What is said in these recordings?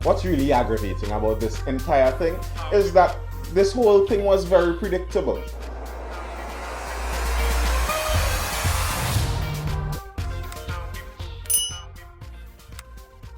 What's really aggravating about this entire thing is that this whole thing was very predictable.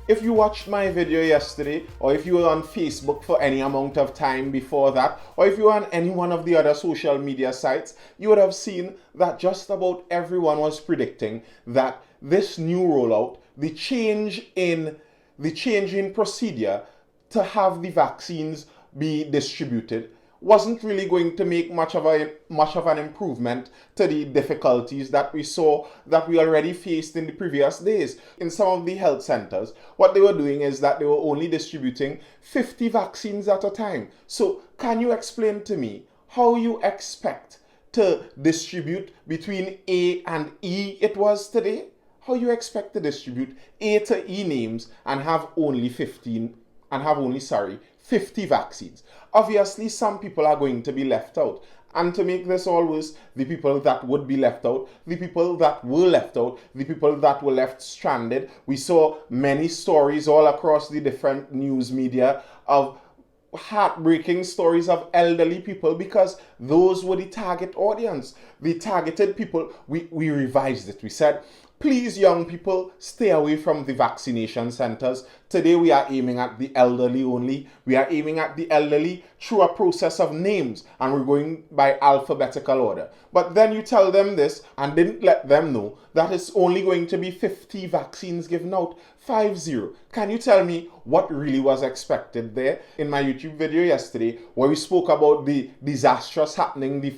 If you watched my video yesterday, or if you were on Facebook for any amount of time before that, or if you were on any one of the other social media sites, you would have seen that just about everyone was predicting that this new rollout, the change in procedure to have the vaccines be distributed, wasn't really going to make much of an improvement to the difficulties that we already faced in the previous days. In some of the health centers, what they were doing is that they were only distributing 50 vaccines at a time. So can you explain to me how you expect to distribute between A and E it was today? How you expect to distribute A to E names and have only 50 vaccines. Obviously, some people are going to be left out. And to make this all worse, the people that would be left out, the people that were left out, the people that were left stranded. We saw many stories all across the different news media of heartbreaking stories of elderly people, because those were the target audience. The targeted people, we revised it. We said, please, young people, stay away from the vaccination centers. Today we are aiming at the elderly only. We are aiming at the elderly through a process of names, and we're going by alphabetical order. But then you tell them this and didn't let them know that it's only going to be 50 vaccines given out. 50. Can you tell me what really was expected there? In my YouTube video yesterday, where we spoke about the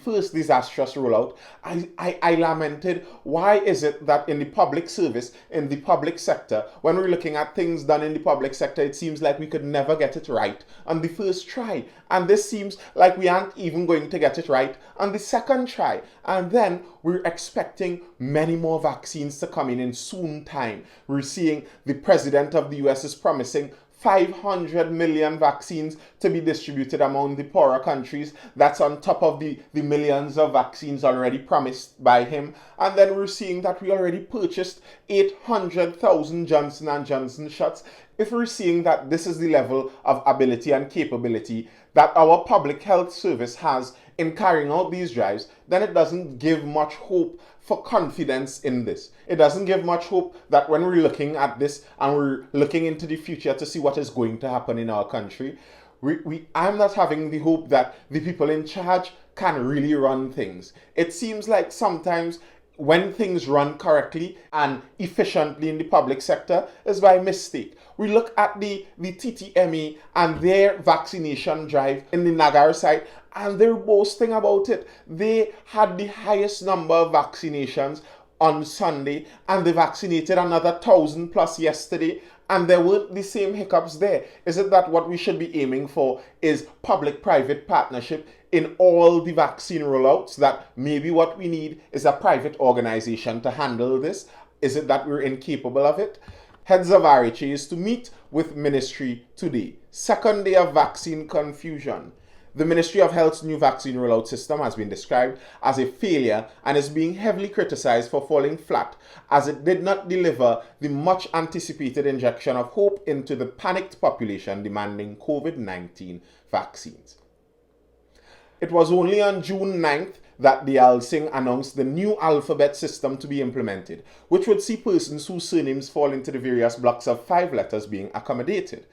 first disastrous rollout, I lamented, why is it that in the public service, in the public sector, when we're looking at things done in the public sector, it seems like we could never get it right on the first try. And this seems like we aren't even going to get it right on the second try. And then we're expecting many more vaccines to come in soon time. We're seeing the president of the US is promising 500 million vaccines to be distributed among the poorer countries. That's on top of the millions of vaccines already promised by him. And then we're seeing that we already purchased 800,000 Johnson & Johnson shots. If we're seeing that this is the level of ability and capability that our public health service has in carrying out these drives, then it doesn't give much hope for confidence in this. It doesn't give much hope that when we're looking at this and we're looking into the future to see what is going to happen in our country, I'm not having the hope that the people in charge can really run things. It seems like sometimes when things run correctly and efficiently in the public sector is by mistake. We look at the TTME and their vaccination drive in the Nagar site, and they're boasting about it. They had the highest number of vaccinations on Sunday, and they vaccinated another 1,000 plus yesterday, and there weren't the same hiccups there. Is it that what we should be aiming for is public-private partnership in all the vaccine rollouts, that maybe what we need is a private organization to handle this? Is it that we're incapable of it? Heads of RHAs to meet with ministry today. Second day of vaccine confusion. The Ministry of Health's new vaccine rollout system has been described as a failure and is being heavily criticized for falling flat, as it did not deliver the much anticipated injection of hope into the panicked population demanding COVID-19 vaccines. It was only on June 9th that the Alsing announced the new alphabet system to be implemented, which would see persons whose surnames fall into the various blocks of 5 letters being accommodated.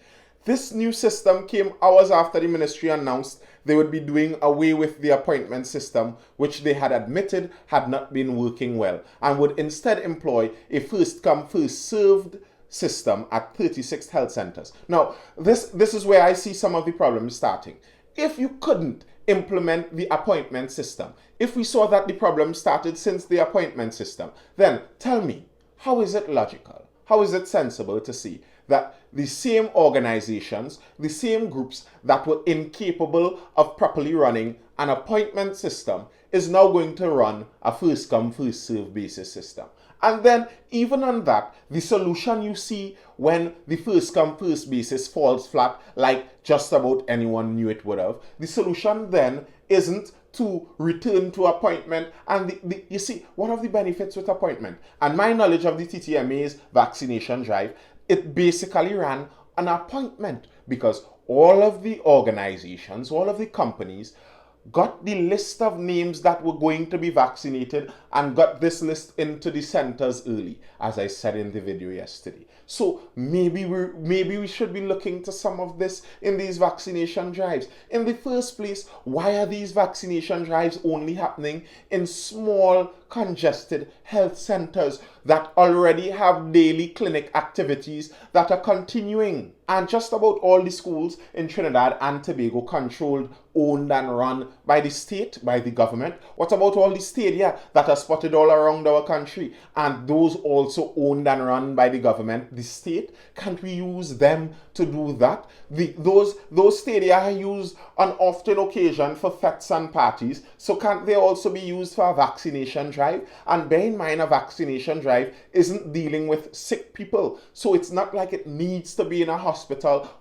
This new system came hours after the ministry announced they would be doing away with the appointment system, which they had admitted had not been working well, and would instead employ a first-come, first-served system at 36 health centers. Now, this is where I see some of the problems starting. If you couldn't implement the appointment system, if we saw that the problem started since the appointment system, then tell me, how is it logical? How is it sensible to see that the same organizations, the same groups that were incapable of properly running an appointment system is now going to run a first-come, first-served basis system? And then, even on that, the solution you see when the first-come, first basis falls flat, like just about anyone knew it would have, the solution then isn't to return to appointment. And you see, one of the benefits with appointment, and my knowledge of the TTMA's vaccination drive, it basically ran an appointment, because all of the organizations, all of the companies got the list of names that were going to be vaccinated and got this list into the centers early, as I said in the video yesterday. So maybe we should be looking to some of this in these vaccination drives. In the first place, why are these vaccination drives only happening in small, congested health centers that already have daily clinic activities that are continuing? And just about all the schools in Trinidad and Tobago controlled, owned and run by the state, by the government. What about all the stadia that are spotted all around our country, and those also owned and run by the government, the state? Can't we use them to do that? Those stadia are used on often occasion for fetes and parties, so can't they also be used for a vaccination drive? And bear in mind, a vaccination drive isn't dealing with sick people, so it's not like it needs to be in a hospital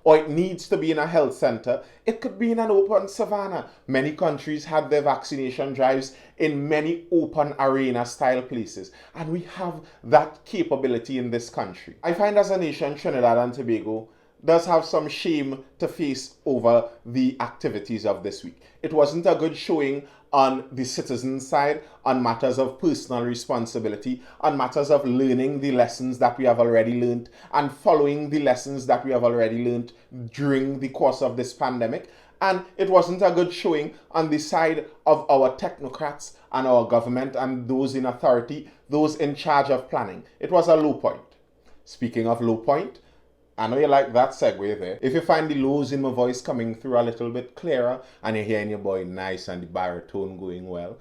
or it needs to be in a health center. It could be in an open savannah. Many countries had their vaccination drives in many open arena style places, and we have that capability in this country. I find as a nation, Trinidad and Tobago does have some shame to face over the activities of this week. It wasn't a good showing on the citizen side, on matters of personal responsibility, on matters of learning the lessons that we have already learned and following the lessons that we have already learned during the course of this pandemic. And it wasn't a good showing on the side of our technocrats and our government and those in authority, those in charge of planning. It was a low point. Speaking of low point, I know you like that segue there. If you find the lows in my voice coming through a little bit clearer and you're hearing your boy nice and the baritone going well,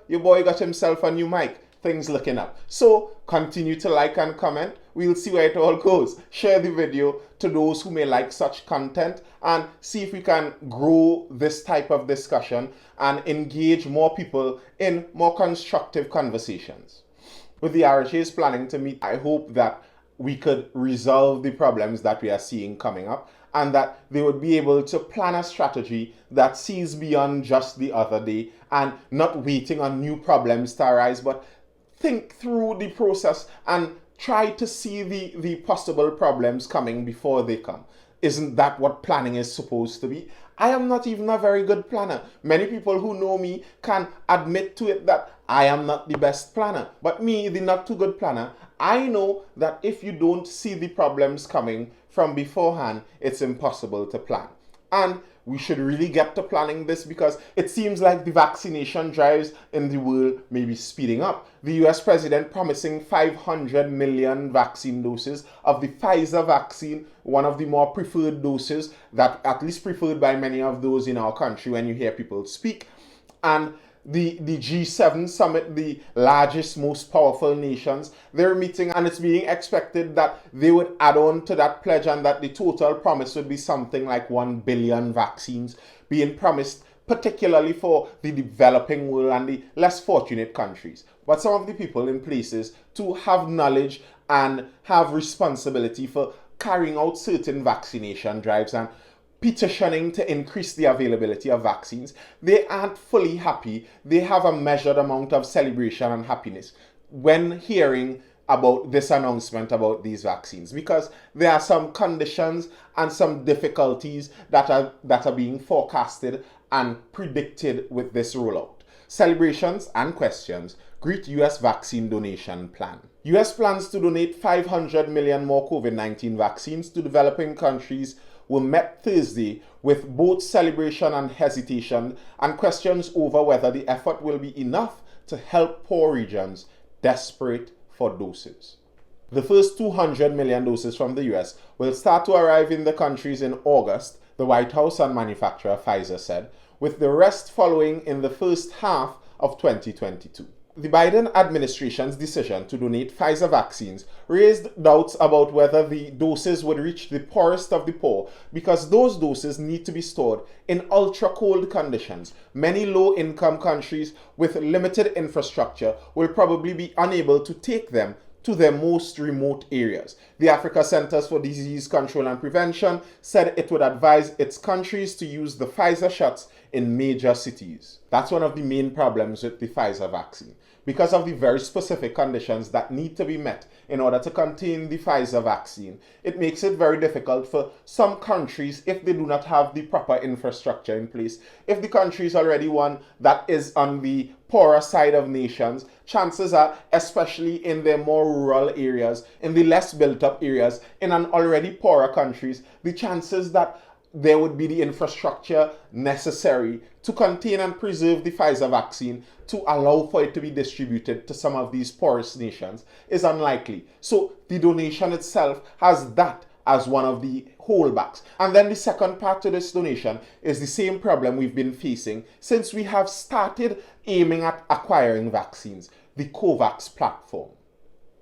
your boy got himself a new mic. Things looking up. So continue to like and comment. We'll see where it all goes. Share the video to those who may like such content and see if we can grow this type of discussion and engage more people in more constructive conversations. With the RHA's planning to meet, I hope that we could resolve the problems that we are seeing coming up, and that they would be able to plan a strategy that sees beyond just the other day and not waiting on new problems to arise, but think through the process and try to see the possible problems coming before they come. Isn't that what planning is supposed to be? I am not even a very good planner. Many people who know me can admit to it that I am not the best planner. But me, the not too good planner, I know that if you don't see the problems coming from beforehand, it's impossible to plan. And we should really get to planning this, because it seems like the vaccination drives in the world may be speeding up. The US president promising 500 million vaccine doses of the Pfizer vaccine, one of the more preferred doses, that at least preferred by many of those in our country when you hear people speak. And the G7 summit, the largest, most powerful nations, they're meeting, and it's being expected that they would add on to that pledge, and that the total promise would be something like 1 billion vaccines being promised, particularly for the developing world and the less fortunate countries. But some of the people in places to have knowledge and have responsibility for carrying out certain vaccination drives and petitioning to increase the availability of vaccines, they aren't fully happy. They have a measured amount of celebration and happiness when hearing about this announcement about these vaccines, because there are some conditions and some difficulties that are being forecasted and predicted with this rollout. Celebrations and questions greet US vaccine donation plan. US plans to donate 500 million more COVID-19 vaccines to developing countries were met Thursday with both celebration and hesitation, and questions over whether the effort will be enough to help poor regions desperate for doses. The first 200 million doses from the US will start to arrive in the countries in August, the White House and manufacturer Pfizer said, with the rest following in the first half of 2022. The Biden administration's decision to donate Pfizer vaccines raised doubts about whether the doses would reach the poorest of the poor, because those doses need to be stored in ultra-cold conditions. Many low-income countries with limited infrastructure will probably be unable to take them to their most remote areas. The Africa Centers for Disease Control and Prevention said it would advise its countries to use the Pfizer shots in major cities. That's one of the main problems with the Pfizer vaccine. because of the very specific conditions that need to be met in order to contain the Pfizer vaccine, it makes it very difficult for some countries, if they do not have the proper infrastructure in place. If the country is already one that is on the poorer side of nations, chances are, especially in the more rural areas, in the less built up areas, in an already poorer countries, the chances that there would be the infrastructure necessary to contain and preserve the Pfizer vaccine to allow for it to be distributed to some of these poorest nations is unlikely. So the donation itself has that as one of the holdbacks. And then the second part to this donation is the same problem we've been facing since we have started aiming at acquiring vaccines, the COVAX platform.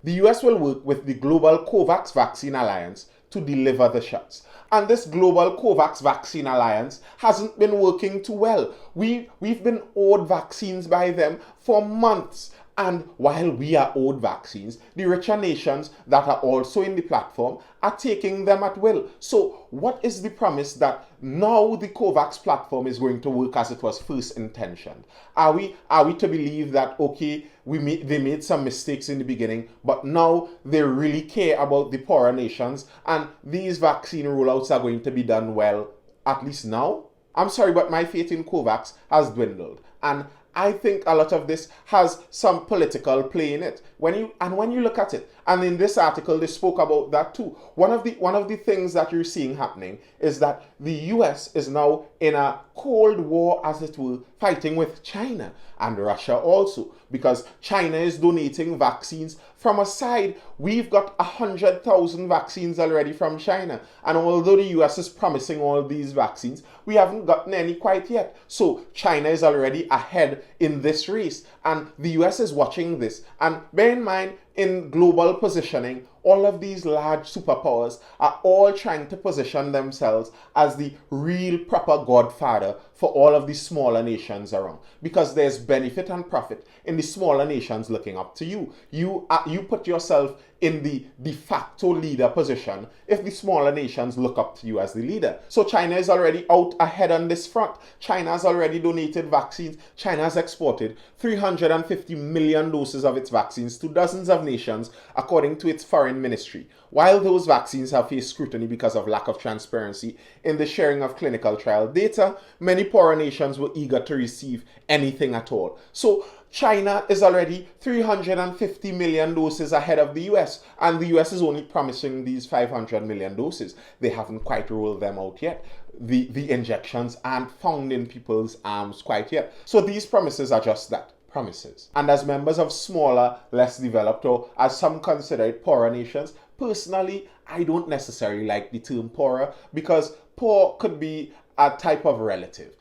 The US will work with the Global COVAX Vaccine Alliance to deliver the shots. And this Global COVAX Vaccine Alliance hasn't been working too well. We've been owed vaccines by them for months. And while we are owed vaccines, the richer nations that are also in the platform are taking them at will. So what is the promise that now the COVAX platform is going to work as it was first intentioned? Are we to believe that, okay, they made some mistakes in the beginning, but now they really care about the poorer nations and these vaccine rollouts are going to be done well, at least now? I'm sorry, but my faith in COVAX has dwindled. And I think a lot of this has some political play in it. When you look at it, and in this article they spoke about that too. One of the things that you're seeing happening is that the US is now in a cold war, as it were, fighting with China and Russia also, because China is donating vaccines from a side. We've got 100,000 vaccines already from China, and although the US is promising all these vaccines, we haven't gotten any quite yet. So China is already ahead in this race, and the US is watching this. And bear in mind, in global positioning, all of these large superpowers are all trying to position themselves as the real proper godfather for all of the smaller nations around, because there's benefit and profit in the smaller nations looking up to you. You put yourself in the de facto leader position if the smaller nations look up to you as the leader. So China is already out ahead on this front. China has already donated vaccines. China has exported 350 million doses of its vaccines to dozens of nations, according to its foreign ministry. While those vaccines have faced scrutiny because of lack of transparency in the sharing of clinical trial data, many poorer nations were eager to receive anything at all. So China is already 350 million doses ahead of the US, and the US is only promising these 500 million doses. They haven't quite rolled them out yet. The injections aren't found in people's arms quite yet. So these promises are just that, promises. And as members of smaller, less developed, or as some consider it, poorer nations, personally, I don't necessarily like the term poorer, because poor could be a type of relative.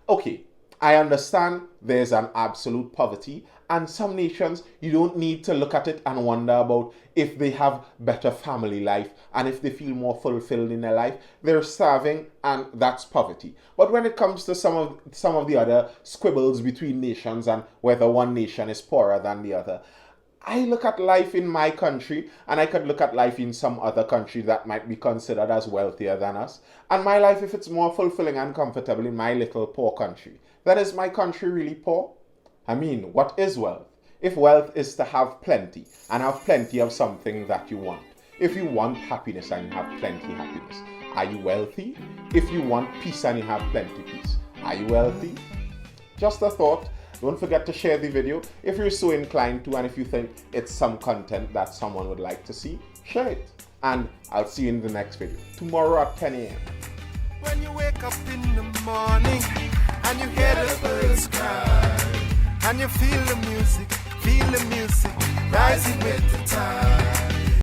Okay, I understand there's an absolute poverty, and some nations, you don't need to look at it and wonder about if they have better family life and if they feel more fulfilled in their life. They're starving, and that's poverty. But when it comes to some of the other squibbles between nations and whether one nation is poorer than the other, I look at life in my country, and I could look at life in some other country that might be considered as wealthier than us. And my life, if it's more fulfilling and comfortable in my little poor country, then is my country really poor? I mean, what is wealth? If wealth is to have plenty, and have plenty of something that you want. If you want happiness and you have plenty happiness, are you wealthy? If you want peace and you have plenty peace, are you wealthy? Just a thought. Don't forget to share the video if you're so inclined to, and if you think it's some content that someone would like to see, share it. And I'll see you in the next video, tomorrow at 10 a.m. When you wake up in the morning and you hear the birds cry, and you feel the music rising with the tide.